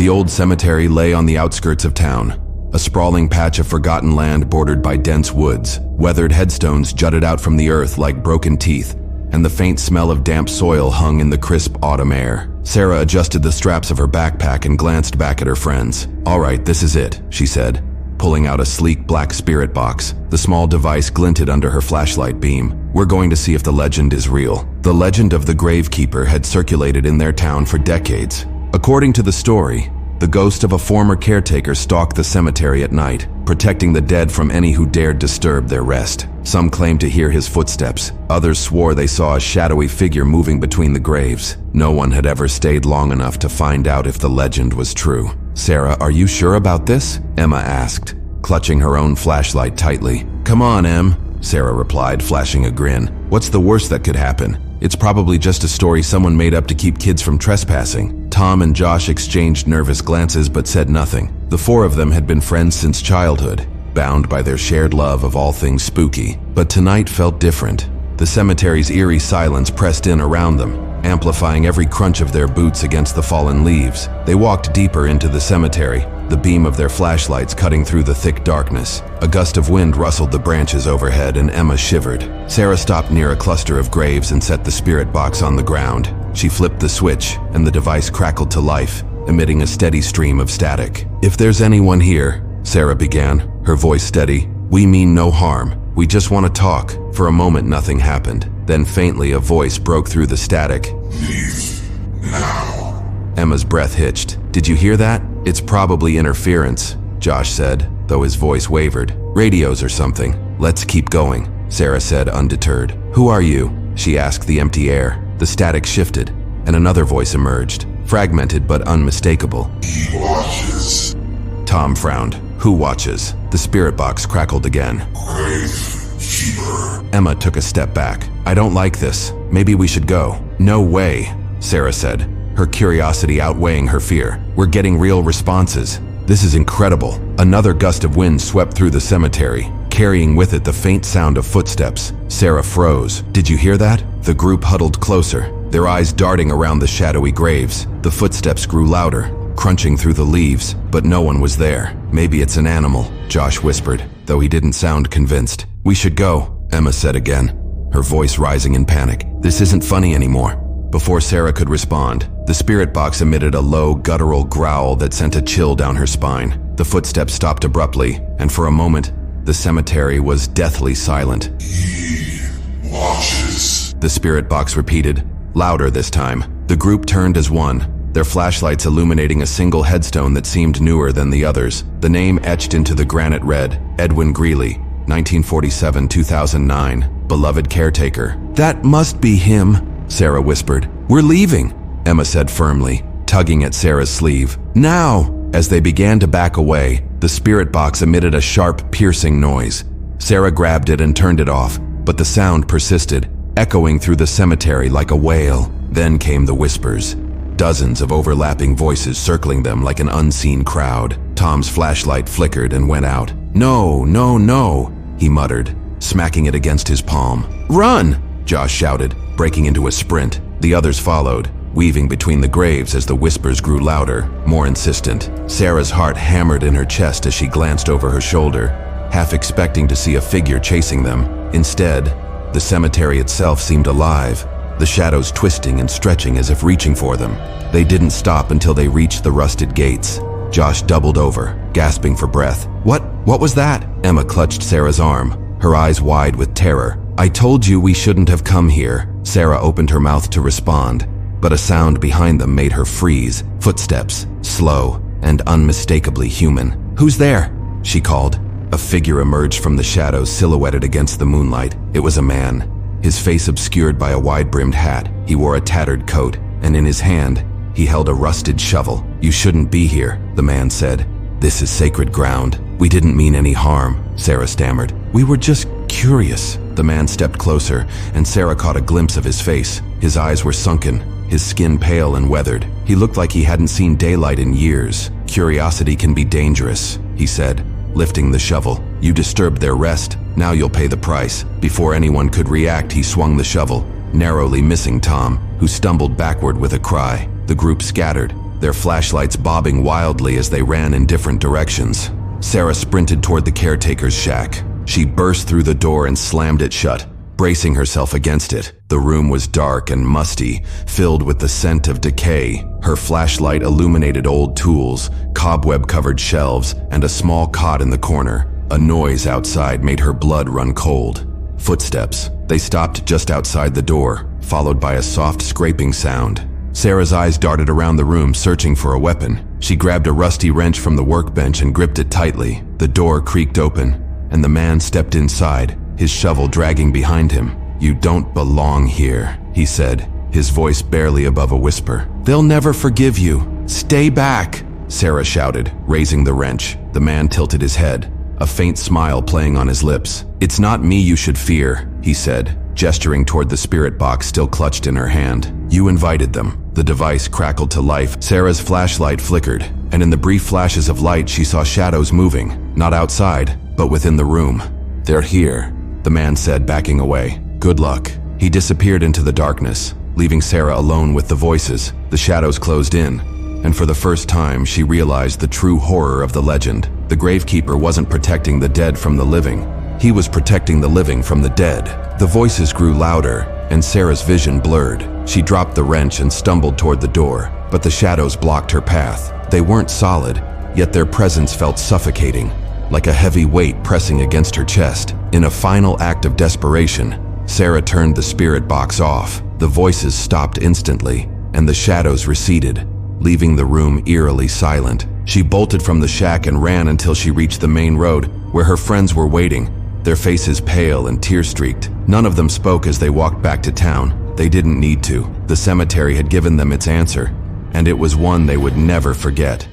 The old cemetery lay on the outskirts of town, a sprawling patch of forgotten land bordered by dense woods. Weathered headstones jutted out from the earth like broken teeth, and the faint smell of damp soil hung in the crisp autumn air. Sarah adjusted the straps of her backpack and glanced back at her friends. "All right, this is it," she said, pulling out a sleek black spirit box. The small device glinted under her flashlight beam. "We're going to see if the legend is real." The legend of the Gravekeeper had circulated in their town for decades. According to the story, the ghost of a former caretaker stalked the cemetery at night, protecting the dead from any who dared disturb their rest. Some claimed to hear his footsteps. Others swore they saw a shadowy figure moving between the graves. No one had ever stayed long enough to find out if the legend was true. "Sarah, are you sure about this?" Emma asked, clutching her own flashlight tightly. "Come on, Em," Sarah replied, flashing a grin. "What's the worst that could happen? It's probably just a story someone made up to keep kids from trespassing." Tom and Josh exchanged nervous glances but said nothing. The four of them had been friends since childhood, bound by their shared love of all things spooky. But tonight felt different. The cemetery's eerie silence pressed in around them, amplifying every crunch of their boots against the fallen leaves. They walked deeper into the cemetery, the beam of their flashlights cutting through the thick darkness. A gust of wind rustled the branches overhead and Emma shivered. Sarah stopped near a cluster of graves and set the spirit box on the ground. She flipped the switch, and the device crackled to life, emitting a steady stream of static. "If there's anyone here," Sarah began, her voice steady, "we mean no harm. We just want to talk." For a moment, nothing happened. Then faintly, a voice broke through the static. "Leave now." Emma's breath hitched. "Did you hear that? It's probably interference," Josh said, though his voice wavered. "Radios or something. Let's keep going," Sarah said, undeterred. "Who are you?" she asked the empty air. The static shifted, and another voice emerged, fragmented but unmistakable. "He watches." Tom frowned. "Who watches?" The spirit box crackled again. "Gravekeeper." Emma took a step back. "I don't like this. Maybe we should go." "No way," Sarah said, her curiosity outweighing her fear. "We're getting real responses. This is incredible." Another gust of wind swept through the cemetery, carrying with it the faint sound of footsteps. Sarah froze. "Did you hear that?" The group huddled closer, their eyes darting around the shadowy graves. The footsteps grew louder, crunching through the leaves, but no one was there. "Maybe it's an animal," Josh whispered, though he didn't sound convinced. "We should go," Emma said again, her voice rising in panic. "This isn't funny anymore." Before Sarah could respond, the spirit box emitted a low, guttural growl that sent a chill down her spine. The footsteps stopped abruptly, and for a moment, the cemetery was deathly silent. "He watches." The spirit box repeated, louder this time. The group turned as one, their flashlights illuminating a single headstone that seemed newer than the others. The name etched into the granite read, Edwin Greeley, 1947-2009, beloved caretaker. "That must be him," Sarah whispered. "We're leaving," Emma said firmly, tugging at Sarah's sleeve. "Now!" As they began to back away, the spirit box emitted a sharp, piercing noise. Sarah grabbed it and turned it off, but the sound persisted, echoing through the cemetery like a wail. Then came the whispers, dozens of overlapping voices circling them like an unseen crowd. Tom's flashlight flickered and went out. "No, no, no," he muttered, smacking it against his palm. "Run!" Josh shouted, breaking into a sprint. The others followed, weaving between the graves as the whispers grew louder, more insistent. Sarah's heart hammered in her chest as she glanced over her shoulder, half expecting to see a figure chasing them. Instead, the cemetery itself seemed alive, the shadows twisting and stretching as if reaching for them. They didn't stop until they reached the rusted gates. Josh doubled over, gasping for breath. What was that?" Emma clutched Sarah's arm, her eyes wide with terror. "I told you we shouldn't have come here." Sarah opened her mouth to respond, but a sound behind them made her freeze. Footsteps, slow and unmistakably human. "Who's there?" she called. A figure emerged from the shadows, silhouetted against the moonlight. It was a man, his face obscured by a wide-brimmed hat. He wore a tattered coat, and in his hand, he held a rusted shovel. "You shouldn't be here," the man said. "This is sacred ground." "We didn't mean any harm," Sarah stammered. "We were just curious." The man stepped closer, and Sarah caught a glimpse of his face. His eyes were sunken, his skin pale and weathered. He looked like he hadn't seen daylight in years. "Curiosity can be dangerous," he said, lifting the shovel. "You disturbed their rest. Now you'll pay the price." Before anyone could react, he swung the shovel, narrowly missing Tom, who stumbled backward with a cry. The group scattered, their flashlights bobbing wildly as they ran in different directions. Sarah sprinted toward the caretaker's shack. She burst through the door and slammed it shut, bracing herself against it. The room was dark and musty, filled with the scent of decay. Her flashlight illuminated old tools, cobweb-covered shelves, and a small cot in the corner. A noise outside made her blood run cold. Footsteps. They stopped just outside the door, followed by a soft scraping sound. Sarah's eyes darted around the room, searching for a weapon. She grabbed a rusty wrench from the workbench and gripped it tightly. The door creaked open, and the man stepped inside, his shovel dragging behind him. "You don't belong here," he said, his voice barely above a whisper. "They'll never forgive you. Stay back," Sarah shouted, raising the wrench. The man tilted his head, a faint smile playing on his lips. "It's not me you should fear," he said, gesturing toward the spirit box still clutched in her hand. "You invited them." The device crackled to life. Sarah's flashlight flickered, and in the brief flashes of light she saw shadows moving, not outside, but within the room. "They're here," the man said, backing away. "Good luck." He disappeared into the darkness, leaving Sarah alone with the voices. The shadows closed in, and for the first time she realized the true horror of the legend. The Gravekeeper wasn't protecting the dead from the living. He was protecting the living from the dead. The voices grew louder, and Sarah's vision blurred. She dropped the wrench and stumbled toward the door, but the shadows blocked her path. They weren't solid, yet their presence felt suffocating, like a heavy weight pressing against her chest. In a final act of desperation, Sarah turned the spirit box off. The voices stopped instantly, and the shadows receded, leaving the room eerily silent. She bolted from the shack and ran until she reached the main road, where her friends were waiting, their faces pale and tear-streaked. None of them spoke as they walked back to town. They didn't need to. The cemetery had given them its answer, and it was one they would never forget.